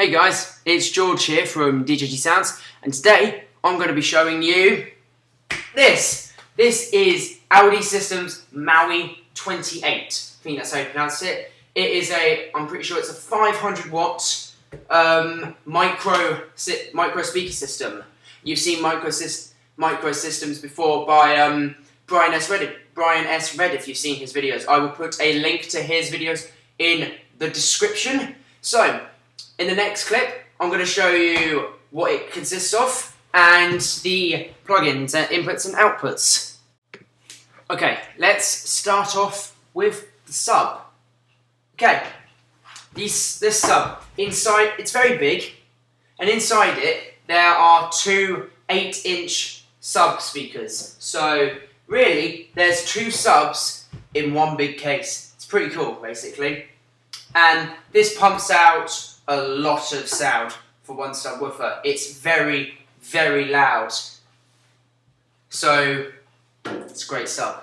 Hey guys, it's George here from DJG Sounds, and today I'm going to be showing you this. This is LD Systems Maui 28. I think that's how you pronounce it. It is I'm pretty sure it's a 500 watt micro speaker system. You've seen micro systems before by Brian S. Reddit, if you've seen his videos. I will put a link to his videos in the description. So, in the next clip, I'm going to show you what it consists of and the plugins, inputs and outputs. Okay, let's start off with the sub. Okay, this sub, inside, it's very big, and inside it, there are two 8-inch sub speakers. So, really, there's two subs in one big case. It's pretty cool, basically. And this pumps out a lot of sound for one subwoofer. It's very, very loud. So, it's a great sub.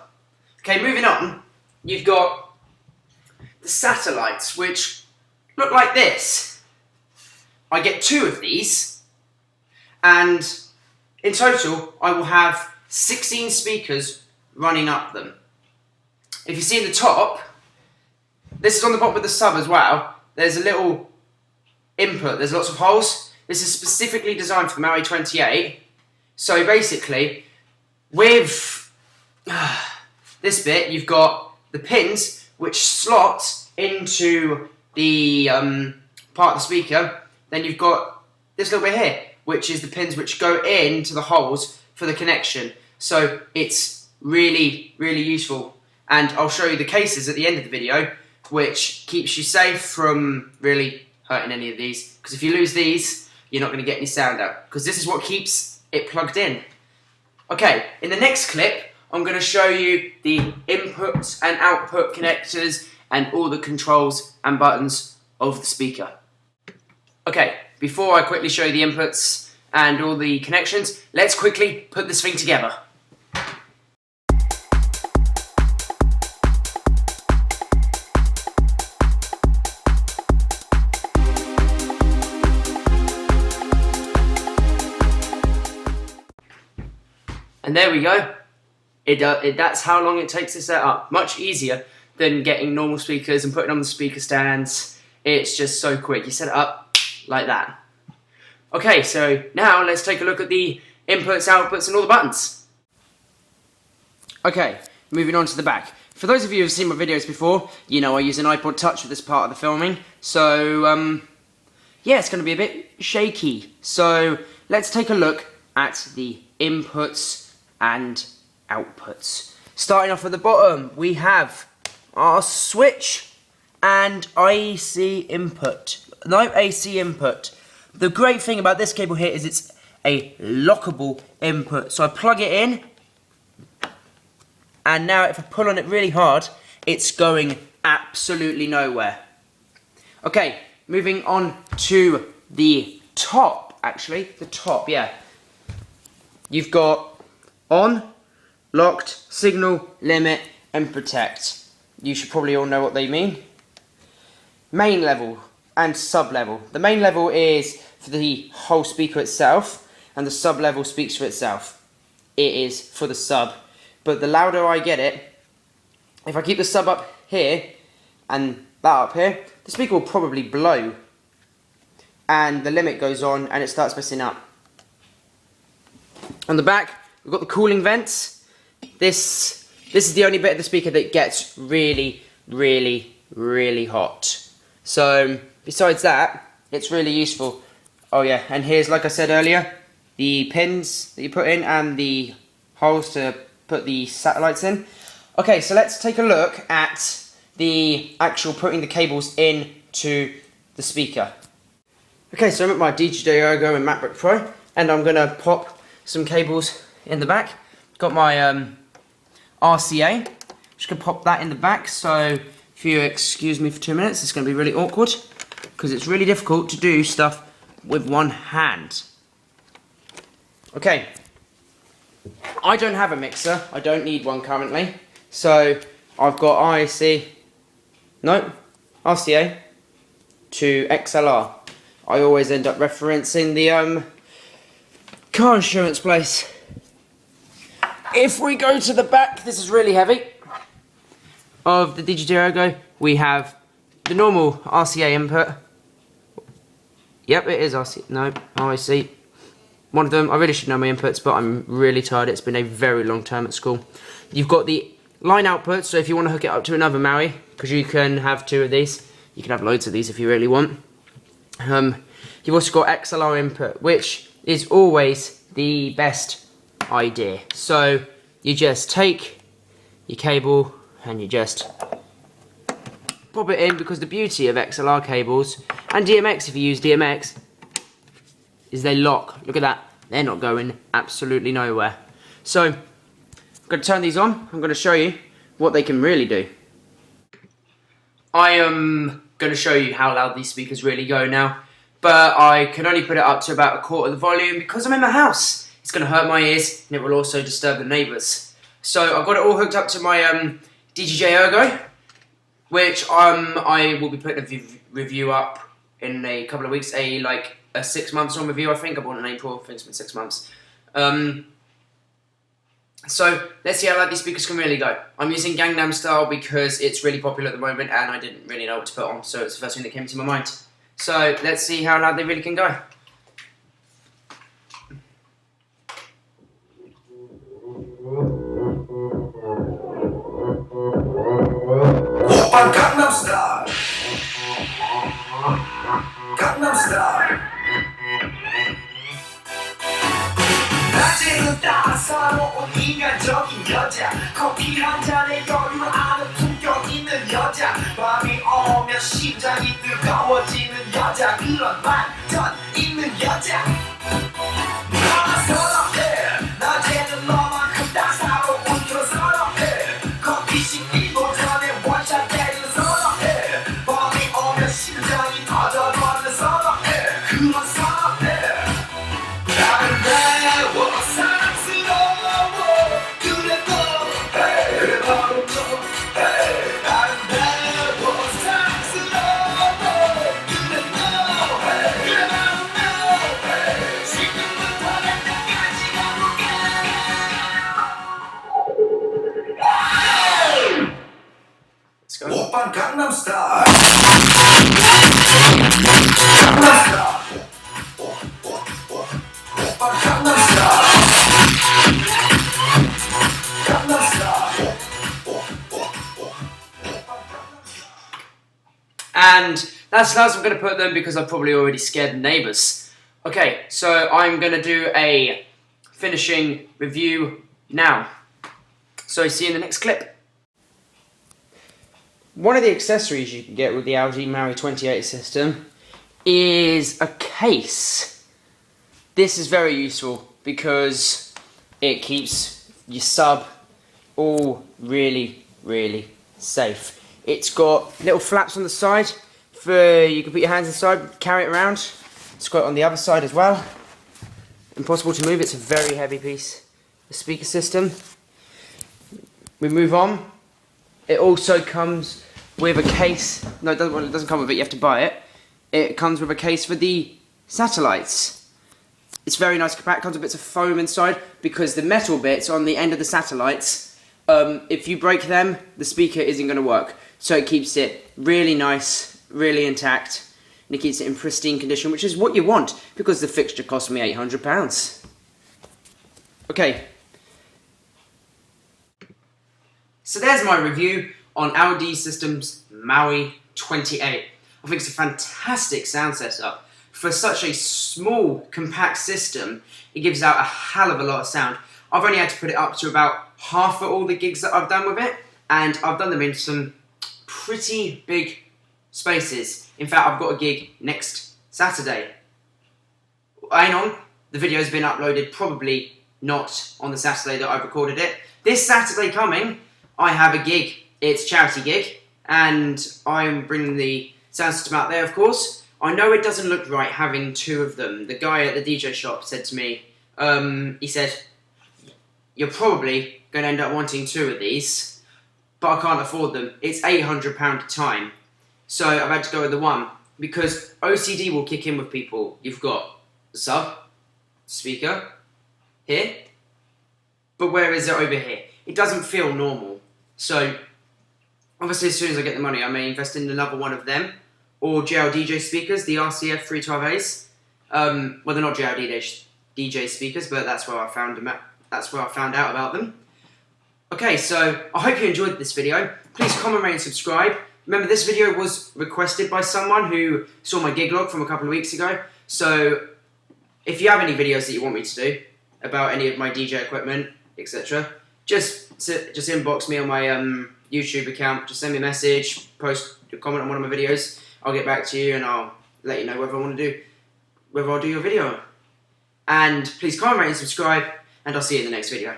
Okay, moving on, you've got the satellites, which look like this. I get two of these, and in total, I will have 16 speakers running up them. If you see in the top, this is on the bottom of the sub as well, there's a little input, there's lots of holes. This is specifically designed for the Maui 28. So basically, with this bit, you've got the pins which slot into the part of the speaker. Then you've got this little bit here, which is the pins which go into the holes for the connection. So it's really, really useful. And I'll show you the cases at the end of the video, which keeps you safe from really hurting any of these. Because if you lose these, you're not going to get any sound out. Because this is what keeps it plugged in. Okay, in the next clip, I'm going to show you the input and output connectors and all the controls and buttons of the speaker. Okay, before I quickly show you the inputs and all the connections, let's quickly put this thing together. And there we go. That's how long it takes to set up. Much easier than getting normal speakers and putting on the speaker stands. It's just so quick. You set it up like that. Okay, so now let's take a look at the inputs, outputs, and all the buttons. Okay, moving on to the back. For those of you who have seen my videos before, you know I use an iPod Touch for this part of the filming. So, yeah, it's going to be a bit shaky. So, let's take a look at the inputs and outputs. Starting off at the bottom, we have our switch and AC input. No AC input. The great thing about this cable here is it's a lockable input. So I plug it in, and now if I pull on it really hard, it's going absolutely nowhere. Okay, moving on to the top, actually. The top, yeah. You've got on, locked, signal, limit, and protect. You should probably all know what they mean. Main level and sub level. The main level is for the whole speaker itself, and the sub level speaks for itself. It is for the sub. But the louder I get it, if I keep the sub up here and that up here, the speaker will probably blow. And the limit goes on and it starts messing up. On the back, we've got the cooling vents. This is the only bit of the speaker that gets really, really, really hot. So, besides that, it's really useful. Oh yeah, and here's, like I said earlier, the pins that you put in and the holes to put the satellites in. Okay, so let's take a look at the actual putting the cables into the speaker. Okay, so I'm at my DJI Go and MacBook Pro, and I'm going to pop some cables in the back. Got my RCA. Just going to pop that in the back, so if you excuse me for 2 minutes, it's going to be really awkward, because it's really difficult to do stuff with one hand. Okay, I don't have a mixer, I don't need one currently, so I've got RCA to XLR. I always end up referencing the car insurance place. If we go to the back, this is really heavy, of the Digidiogo, we have the normal RCA input. Yep, it is RCA. No, RIC. One of them. I really should know my inputs, but I'm really tired. It's been a very long term at school. You've got the line output, so if you want to hook it up to another Maui, because you can have 2 of these. You can have loads of these if you really want. You've also got XLR input, which is always the best idea. So you just take your cable and you just pop it in, because the beauty of XLR cables and DMX, if you use DMX, is they lock. Look at that. They're not going absolutely nowhere. So I'm going to turn these on. I'm going to show you what they can really do. I am going to show you how loud these speakers really go now, but I can only put it up to about 1/4 of the volume because I'm in my house. It's going to hurt my ears and it will also disturb the neighbours. So I've got it all hooked up to my Digidiogo, which I will be putting a review up in a couple of weeks, a 6 months on review. I think I bought it in April. I think it's been 6 months. So let's see how loud these speakers can really go. I'm using Gangnam Style because it's really popular at the moment and I didn't really know what to put on, so it's the first thing that came to my mind. So let's see how loud they really can go. Gangnam Style. Gangnam Style. 낮에는 따사로운 인간적인 여자, 커피 한 잔에 여유 아는 품격 있는 여자, 밤이 오면 심장이 뜨거워지는 여자, 그런 반전 있는 여자. 너나 선호해. 낮에는 너만큼 따사로운 그런 선호해. 커피 식기도 전에 원샷 때리는 선호해. 밤이 오면 심장이 터져버리는 선호해. 그런 선호해. 아름다워 사랑스러워 그래도 그래 바로 너 아름다워 사랑스러워 그래 너 그래 바로 너 지금부터 갈 때까지 가볼게. Let's go. 오빤 강남 스타일. 강남 스타일. And that's the last I'm going to put them because I've probably already scared the neighbours. Okay, so I'm going to do a finishing review now. So see you in the next clip. One of the accessories you can get with the LD Maui 28 system is a case. This is very useful because it keeps your sub all really, really safe. It's got little flaps on the side for you can put your hands inside, carry it around. It's got it on the other side as well. Impossible to move, it's a very heavy piece. The speaker system. We move on. It also comes with a case. No, it doesn't come with it, you have to buy it. It comes with a case for the satellites. It's very nice compact, comes with bits of foam inside because the metal bits on the end of the satellites, if you break them, the speaker isn't going to work. So it keeps it really nice, really intact, and it keeps it in pristine condition, which is what you want, because the fixture cost me £800. Okay. So there's my review on LD Systems Maui 28. I think it's a fantastic sound setup. For such a small, compact system, it gives out a hell of a lot of sound. I've only had to put it up to about half of all the gigs that I've done with it, and I've done them in some pretty big spaces. In fact, I've got a gig next Saturday. Hang on, the video's been uploaded, probably not on the Saturday that I've recorded it. This Saturday coming, I have a gig. It's a charity gig, and I'm bringing the sound system out there, of course. I know it doesn't look right having 2 of them. The guy at the DJ shop said to me, he said, you're probably going to end up wanting 2 of these, but I can't afford them. It's £800 a time. So I've had to go with the one. because OCD will kick in with people. You've got sub, speaker, here, but where is it over here? It doesn't feel normal. So, obviously as soon as I get the money, I may invest in another one of them, or JL DJ speakers, the RCF 312As. Well, they're not JL DJ speakers, but that's where I found them. That's where I found out about them. Okay, so I hope you enjoyed this video. Please comment, rate, and subscribe. Remember, this video was requested by someone who saw my gig log from a couple of weeks ago. So, if you have any videos that you want me to do about any of my DJ equipment, etc., just inbox me on my YouTube account. Just send me a message, post a comment on one of my videos. I'll get back to you and I'll let you know whether I'll do your video. And please comment, rate, and subscribe, and I'll see you in the next video.